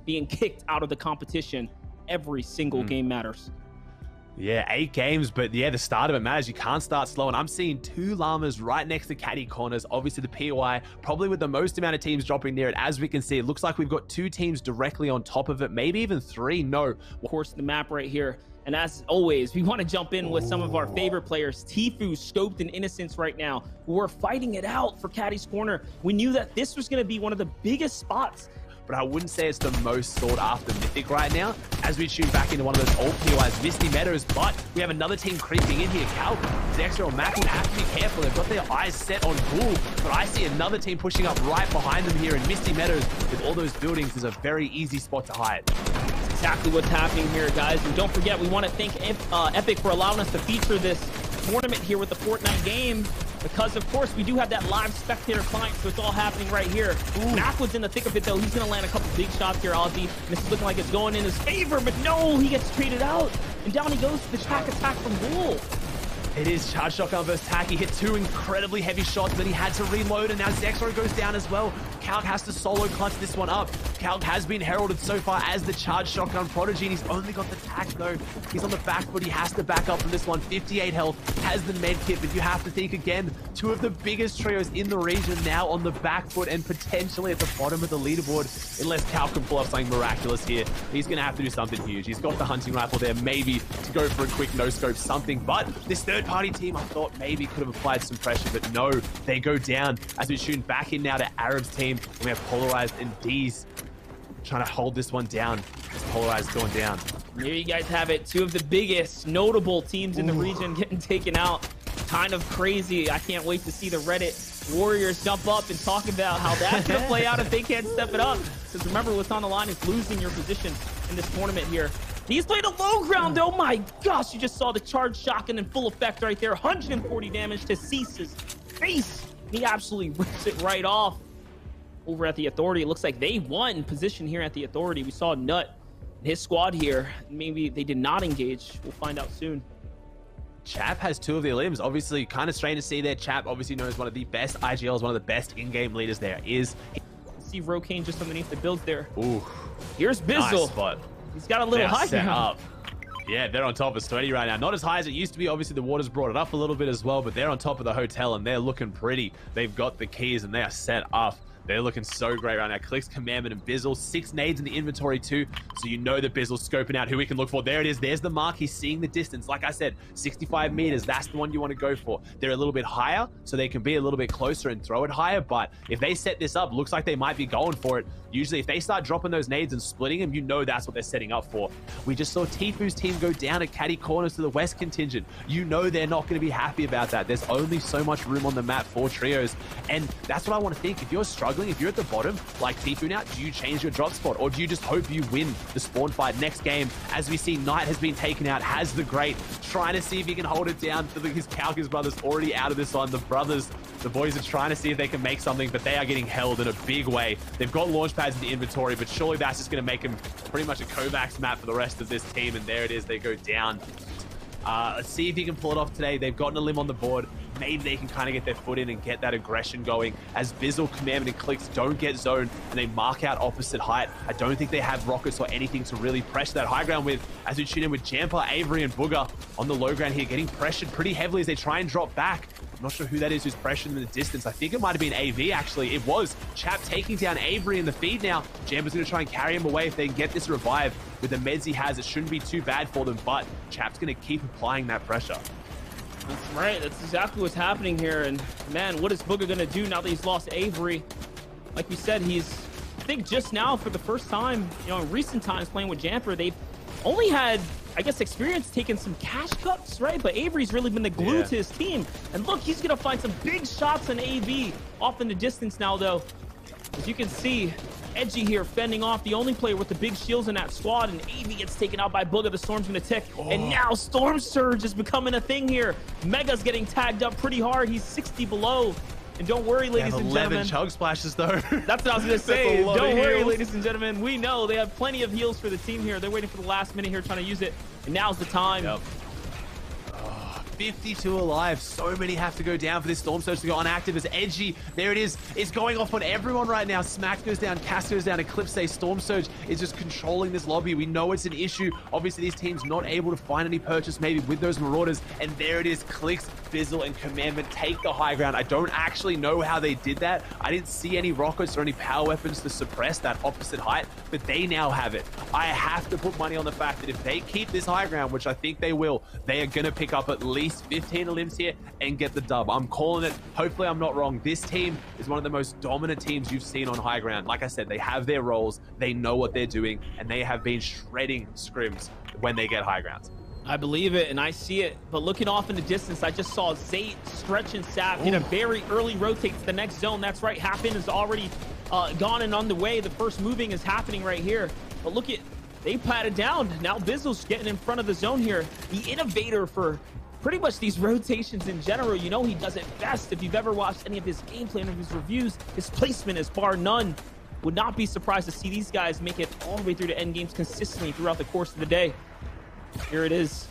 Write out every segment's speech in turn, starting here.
being kicked out of the competition. Every single game matters. Yeah, 8 games, but yeah, the start of it matters. You can't start slow, and I'm seeing 2 llamas right next to caddy corners. Obviously, the POI, probably with the most amount of teams dropping near it. As we can see, it looks like we've got 2 teams directly on top of it, maybe even 3. No. Of course, the map right here. And as always, we want to jump in with some of our favorite players. Tfue, Scoped, and Innocence right now, who are fighting it out for caddy's corner. We knew that this was going to be one of the biggest spots. But I wouldn't say it's the most sought after mythic right now, as we tune back into one of those old POIs, Misty Meadows. But we have another team creeping in here. Cal, Dexter, or Mac would have to be careful. They've got their eyes set on Bull, but I see another team pushing up right behind them here in Misty Meadows. With all those buildings, is a very easy spot to hide. That's exactly what's happening here, guys. And don't forget, we want to thank Epic for allowing us to feature this tournament here with the Fortnite game, because of course we do have that live spectator client, so it's all happening right here. Mac was in the thick of it though. He's gonna land a couple big shots here, Aussie. And this is looking like it's going in his favor, but no, he gets traded out, and down he goes to the track attack from Bull. It is charge shotgun versus Tack. He hit 2 incredibly heavy shots, then he had to reload, and now Zexro goes down as well. Calc has to solo clutch this one up. Calc has been heralded so far as the charge shotgun prodigy, and he's only got the Tack though. He's on the back foot. He has to back up from this one. 58 health, has the med kit, but you have to think again, 2 of the biggest trios in the region now on the back foot and potentially at the bottom of the leaderboard. Unless Calc can pull off something miraculous here, he's gonna have to do something huge. He's got the hunting rifle there, maybe to go for a quick no scope something, but this third-party team I thought maybe could have applied some pressure, but no, they go down as we tune back in now to Arab's team. And we have Polarized and D's trying to hold this one down as Polarized going down. There you guys have it. 2 of the biggest notable teams in the region getting taken out. Kind of crazy. I can't wait to see the Reddit warriors jump up and talk about how that's going to play out if they can't step it up. Because remember, what's on the line is losing your position in this tournament here. He's played a low ground. Oh my gosh, you just saw the charge shotgun in full effect right there. 140 damage to Cease's face. He absolutely rips it right off. Over at the Authority, it looks like they won position here at the Authority. We saw Nut and his squad here. Maybe they did not engage. We'll find out soon. Chap has 2 of their limbs. Obviously, kind of strange to see there. Chap obviously known as one of the best IGLs, one of the best in-game leaders there is. See Rokane just underneath the builds there. Ooh. Here's Bizzle. Nice spot. He's got a little high set ground. up. Yeah, they're on top of Sweaty right now. Not as high as it used to be. Obviously, the water's brought it up a little bit as well, but they're on top of the hotel, and they're looking pretty. They've got the keys, and they are set up. They're looking so great right now. Clicks, Commandment, and Bizzle. 6 nades in the inventory too, so you know that Bizzle's scoping out who we can look for. There it is. There's the mark. He's seeing the distance. Like I said, 65 meters. That's the one you want to go for. They're a little bit higher, so they can be a little bit closer and throw it higher, but if they set this up, looks like they might be going for it. Usually, if they start dropping those nades and splitting them, you know that's what they're setting up for. We just saw Tfue's team go down at caddy corners to the west contingent. You know they're not going to be happy about that. There's only so much room on the map for trios, and that's what I want to think. If you're struggling, if you're at the bottom, like Tfue now, do you change your drop spot, or do you just hope you win the spawn fight next game? As we see, Knight has been taken out, has the Great, trying to see if he can hold it down. His Calcus brothers already out of this one. The boys are trying to see if they can make something, but they are getting held in a big way. They've got launch pads in the inventory, but surely that's just going to make them pretty much a Kovacs map for the rest of this team, and there it is. They go down. Let's see if he can pull it off today. They've gotten a limb on the board. Maybe they can kind of get their foot in and get that aggression going as Bizzle, Commandment, and Clicks don't get zoned and they mark out opposite height. I don't think they have rockets or anything to really pressure that high ground with, as we tune in with Jamper, Avery, and Booger on the low ground here, getting pressured pretty heavily as they try and drop back. I'm not sure who that is who's pressuring them in the distance. I think it might have been AV, actually. It was. Chap taking down Avery in the feed now. Jamper's going to try and carry him away if they can get this revive. With the meds he has, it shouldn't be too bad for them, but Chap's going to keep applying that pressure. That's right. That's exactly what's happening here. And man, what is Booger going to do now that he's lost Avery? Like we said, he's, I think just now for the first time, in recent times playing with Jamper, they've only had, I guess, experience taking some cash cuts, right? But Avery's really been the glue to his team. And look, he's going to find some big shots on AV off in the distance now, though. As you can see, Edgy here fending off the only player with the big shields in that squad, and AV gets taken out by Booger. The Storm's going to tick, and now Storm Surge is becoming a thing here. Mega's getting tagged up pretty hard. He's 60 below. And don't worry, ladies and gentlemen. 11 chug splashes, though. That's what I was going to say. Don't worry, ladies and gentlemen. We know they have plenty of heals for the team here. They're waiting for the last minute here, trying to use it. And now's the time. Yep. 52 alive. So many have to go down for this Storm Surge to go inactive as Edgy. There it is. It's going off on everyone right now. Smack goes down, Cass goes down, Eclipse. Storm Surge is just controlling this lobby. We know it's an issue. Obviously, these teams not able to find any purchase maybe with those Marauders. And there it is. Clicks, Fizzle, and Commandment take the high ground. I don't actually know how they did that. I didn't see any rockets or any power weapons to suppress that opposite height, but they now have it. I have to put money on the fact that if they keep this high ground, which I think they will, they are going to pick up at least 15 limbs here and get the dub. I'm calling it. Hopefully I'm not wrong. This team is one of the most dominant teams you've seen on high ground. Like I said, they have their roles, they know what they're doing, and they have been shredding scrims when they get high grounds. I believe it, and I see it. But looking off in the distance, I just saw Zayt, Stretch, and Sap in a very early rotate to the next zone. That's right, Happen is already gone and on the way. The first moving is happening right here. But look at, they patted down. Now Bizzle's getting in front of the zone here. The innovator for pretty much these rotations in general. You know he does it best. If you've ever watched any of his gameplay and his reviews, his placement is bar none. Would not be surprised to see these guys make it all the way through to end games consistently throughout the course of the day. Here it is.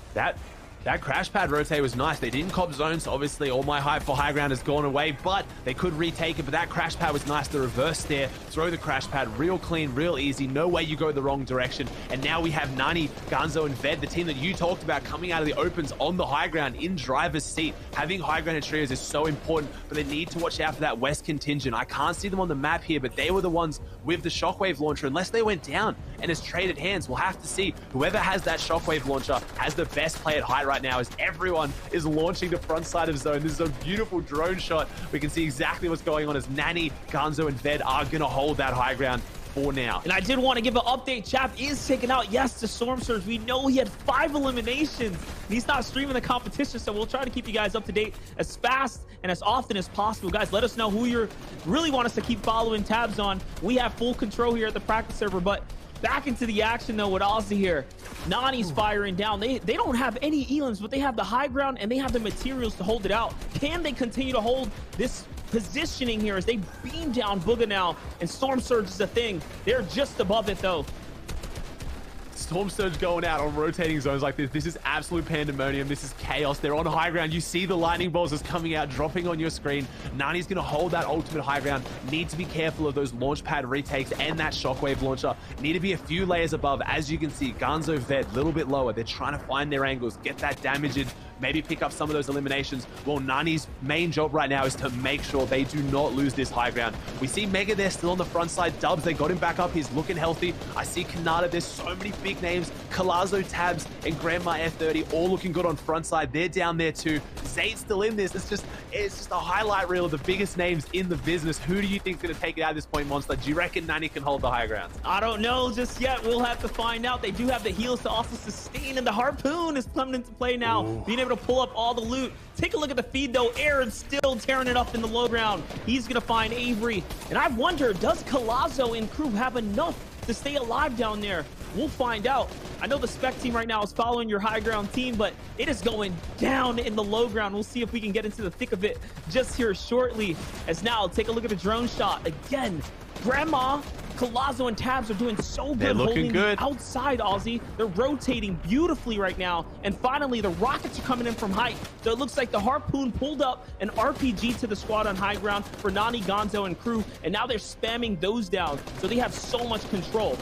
That crash pad rotate was nice. They didn't cop zones, so obviously all my hype for high ground has gone away, but they could retake it. But that crash pad was nice. The reverse there, throw the crash pad, real clean, real easy. No way you go the wrong direction. And now we have Nani, Ganzo, and Ved, the team that you talked about, coming out of the opens on the high ground in driver's seat. Having high ground in trios is so important, but they need to watch out for that west contingent. I can't see them on the map here, but they were the ones with the shockwave launcher. Unless they went down and has traded hands, we'll have to see. Whoever has that shockwave launcher has the best play at height right now, as everyone is launching the front side of zone. This is a beautiful drone shot. We can see exactly what's going on as Nani, Ganzo, and Ved are going to hold that high ground for now. And I did want to give an update. Chap is taken out, yes, to Storm Surge. We know he had 5 eliminations. He's not streaming the competition, so we'll try to keep you guys up to date as fast and as often as possible. Guys, let us know who you really want us to keep following tabs on. We have full control here at the practice server, but back into the action though with Aussie here. Nani's firing down. They don't have any elims, but they have the high ground and they have the materials to hold it out. Can they continue to hold this positioning here as they beam down Booga now? And Storm Surge is a thing. They're just above it though. Storm Surge going out on rotating zones like this. This is absolute pandemonium. This is chaos. They're on high ground. You see the lightning bolts is coming out, dropping on your screen. Nani's going to hold that ultimate high ground. Need to be careful of those launch pad retakes and that shockwave launcher. Need to be a few layers above. As you can see, Ganzo, Ved, a little bit lower. They're trying to find their angles, get that damage in, maybe pick up some of those eliminations. Well, Nani's main job right now is to make sure they do not lose this high ground. We see Mega there still on the front side. Dubs, they got him back up. He's looking healthy. I see Kanata. There's so many big names. Colazo, Tabs, and Grandma F30 all looking good on front side. They're down there too. Zayt's still in this. It's just a highlight reel of the biggest names in the business. Who do you think's going to take it out at this point, Monster? Do you reckon Nani can hold the high ground? I don't know just yet. We'll have to find out. They do have the heals to also sustain, and the harpoon is coming into play now. Ooh. Being able to pull up all the loot. Take a look at the feed though. Arab's still tearing it up in the low ground. He's going to find Avery. And I wonder, does Colazo and crew have enough to stay alive down there? We'll find out. I know the spec team right now is following your high ground team, but it is going down in the low ground. We'll see if we can get into the thick of it just here shortly. As now, take a look at the drone shot. Again, Grandma, Colazo, and Tabs are doing so good holding the outside, Aussie. They're rotating beautifully right now. And finally, the rockets are coming in from height. So it looks like the harpoon pulled up an RPG to the squad on high ground for Nani, Gonzo, and crew. And now they're spamming those down. So they have so much control.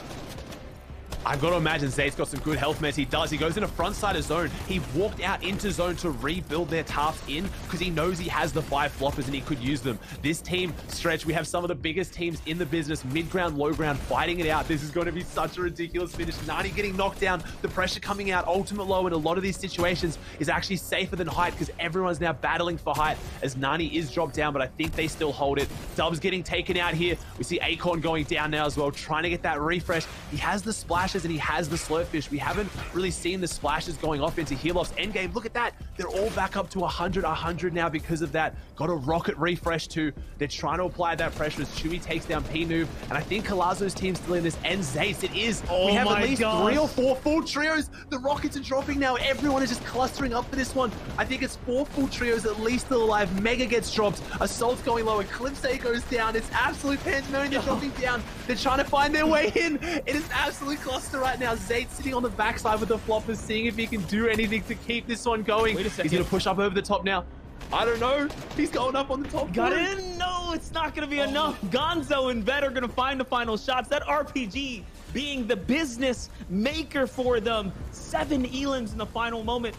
I've got to imagine Zayt's got some good health meds. He does. He goes in a front side of zone. He walked out into zone to rebuild their tarps in because he knows he has the 5 floppers and he could use them. This team, Stretch, we have some of the biggest teams in the business, mid-ground, low-ground, fighting it out. This is going to be such a ridiculous finish. Nani getting knocked down, the pressure coming out, ultimate low in a lot of these situations is actually safer than height because everyone's now battling for height as Nani is dropped down, but I think they still hold it. Dubs getting taken out here. We see Acorn going down now as well, trying to get that refresh. He has the splashes and he has the slurpfish. We haven't really seen the splashes going off into Heloft's endgame. Look at that. They're all back up to 100 now because of that. Got a rocket refresh too. They're trying to apply that pressure as Chewy takes down P-Noob. And I think Colazo's team's still in this. And Zayce, it is. Oh, we have at least 3 or 4 full trios. The rockets are dropping now. Everyone is just clustering up for this one. I think it's 4 full trios at least still alive. Mega gets dropped. Assault's going low. Eclipse goes down. It's absolute pandemonium. They're dropping down. They're trying to find their way in. It is absolute cluster. Monster right now. Zayd sitting on the backside with the floppers, seeing if he can do anything to keep this one going. Wait a second. He's going to push up over the top now. I don't know. He's going up on the top. Got in? No, it's not going to be enough. Gonzo and Vet are going to find the final shots. That RPG being the business maker for them. 7 elims in the final moments.